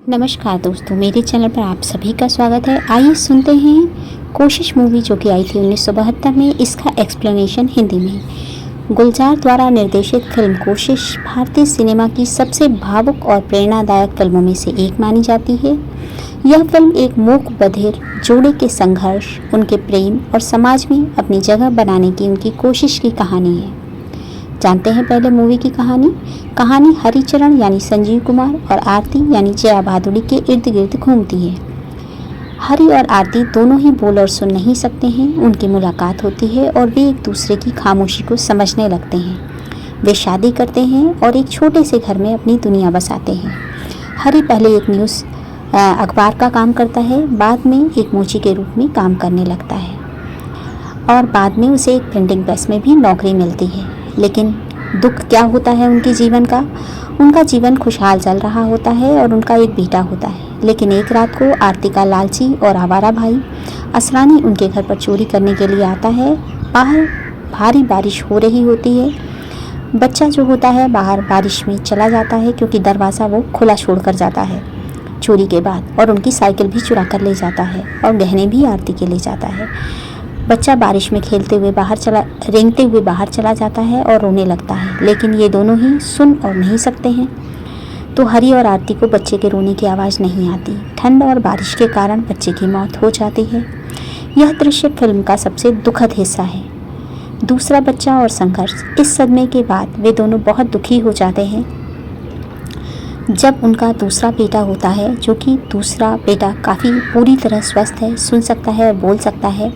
नमस्कार दोस्तों, मेरे चैनल पर आप सभी का स्वागत है। आइए सुनते हैं कोशिश मूवी जो कि आई थी 1972 में, इसका एक्सप्लेनेशन हिंदी में। गुलजार द्वारा निर्देशित फिल्म कोशिश भारतीय सिनेमा की सबसे भावुक और प्रेरणादायक फिल्मों में से एक मानी जाती है। यह फिल्म एक मूक बधिर जोड़े के संघर्ष, उनके प्रेम और समाज में अपनी जगह बनाने की उनकी कोशिश की कहानी है। जानते हैं पहले मूवी की कहानी हरिचरण यानी संजीव कुमार और आरती यानी जया भादुड़ी के इर्द गिर्द घूमती है। हरि और आरती दोनों ही बोल और सुन नहीं सकते हैं। उनकी मुलाकात होती है और वे एक दूसरे की खामोशी को समझने लगते हैं। वे शादी करते हैं और एक छोटे से घर में अपनी दुनिया बसाते हैं। हरि पहले एक न्यूज़ अखबार का काम करता है, बाद में एक मोची के रूप में काम करने लगता है और बाद में उसे एक प्रिंटिंग प्रेस में भी नौकरी मिलती है। लेकिन दुख क्या होता है उनके जीवन का? उनका जीवन खुशहाल चल रहा होता है और उनका एक बेटा होता है। लेकिन एक रात को आरती का लालची और आवारा भाई असरानी उनके घर पर चोरी करने के लिए आता है। बाहर भारी बारिश हो रही होती है। बच्चा जो होता है बाहर बारिश में चला जाता है क्योंकि दरवाज़ा वो खुला छोड़कर जाता है चोरी के बाद, और उनकी साइकिल भी चुरा कर ले जाता है और गहने भी आरती के ले जाता है। बच्चा बारिश में रेंगते हुए बाहर चला जाता है और रोने लगता है, लेकिन ये दोनों ही सुन और नहीं सकते हैं। तो हरि और आरती को बच्चे के रोने की आवाज़ नहीं आती। ठंड और बारिश के कारण बच्चे की मौत हो जाती है। यह दृश्य फिल्म का सबसे दुखद हिस्सा है। दूसरा बच्चा और संघर्ष। इस सदमे के बाद वे दोनों बहुत दुखी हो जाते हैं जब उनका दूसरा बेटा होता है, जो कि दूसरा बेटा काफ़ी पूरी तरह स्वस्थ है, सुन सकता है और बोल सकता है।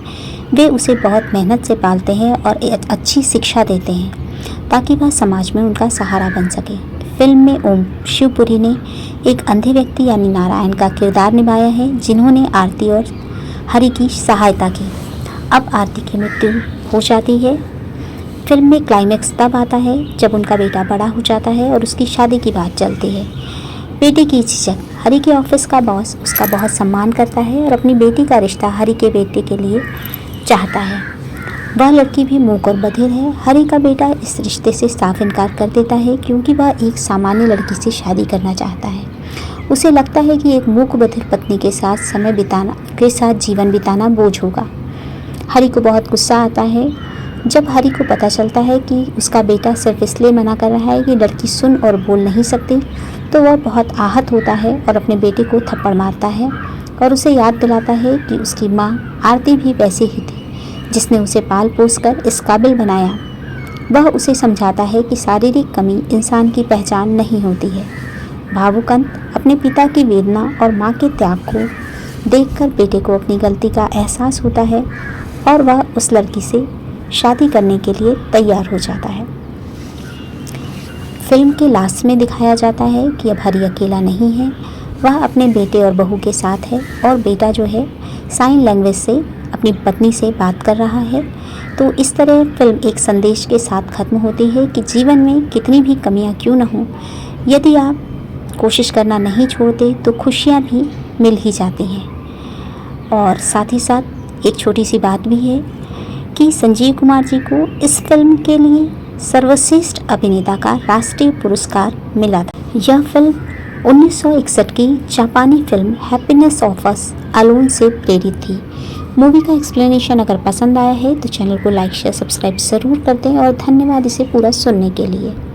वे उसे बहुत मेहनत से पालते हैं और एक अच्छी शिक्षा देते हैं ताकि वह समाज में उनका सहारा बन सके। फिल्म में ओम शिवपुरी ने एक अंधे व्यक्ति यानी नारायण का किरदार निभाया है, जिन्होंने आरती और हरि की सहायता की। अब आरती की मृत्यु हो जाती है। फिल्म में क्लाइमैक्स तब आता है जब उनका बेटा बड़ा हो जाता है और उसकी शादी की बात चलती है। बेटी की झिझक। हरि के ऑफिस का बॉस उसका बहुत सम्मान करता है और अपनी बेटी का रिश्ता हरि के बेटे के लिए चाहता है। वह लड़की भी मूक और बधिर है। हरि का बेटा इस रिश्ते से साफ इनकार कर देता है क्योंकि वह एक सामान्य लड़की से शादी करना चाहता है। उसे लगता है कि एक मूक बधिर पत्नी के साथ जीवन बिताना बोझ होगा। हरि को बहुत गुस्सा आता है जब हरि को पता चलता है कि उसका बेटा सिर्फ इसलिए मना कर रहा है कि लड़की सुन और बोल नहीं सकती। तो वह बहुत आहत होता है और अपने बेटे को थप्पड़ मारता है और उसे याद दिलाता है कि उसकी माँ आरती भी वैसी ही थी, जिसने उसे पाल पोस कर इस काबिल बनाया। वह उसे समझाता है कि शारीरिक कमी इंसान की पहचान नहीं होती है। भावुक अंत। अपने पिता की वेदना और माँ के त्याग को देखकर बेटे को अपनी गलती का एहसास होता है और वह उस लड़की से शादी करने के लिए तैयार हो जाता है। फिल्म के लास्ट में दिखाया जाता है कि अब हरि अकेला नहीं है, वह अपने बेटे और बहू के साथ है और बेटा जो है साइन लैंग्वेज से अपनी पत्नी से बात कर रहा है। तो इस तरह फिल्म एक संदेश के साथ ख़त्म होती है कि जीवन में कितनी भी कमियां क्यों न हों, यदि आप कोशिश करना नहीं छोड़ते तो खुशियां भी मिल ही जाती हैं। और साथ ही साथ एक छोटी सी बात भी है कि संजीव कुमार जी को इस फिल्म के लिए सर्वश्रेष्ठ अभिनेता का राष्ट्रीय पुरस्कार मिला था। यह फिल्म 1961 की जापानी film happiness of us alone से प्रेरित थी। मूवी का एक्सप्लेनेशन अगर पसंद आया है तो चैनल को लाइक शेयर सब्सक्राइब ज़रूर कर दें और धन्यवाद इसे पूरा सुनने के लिए।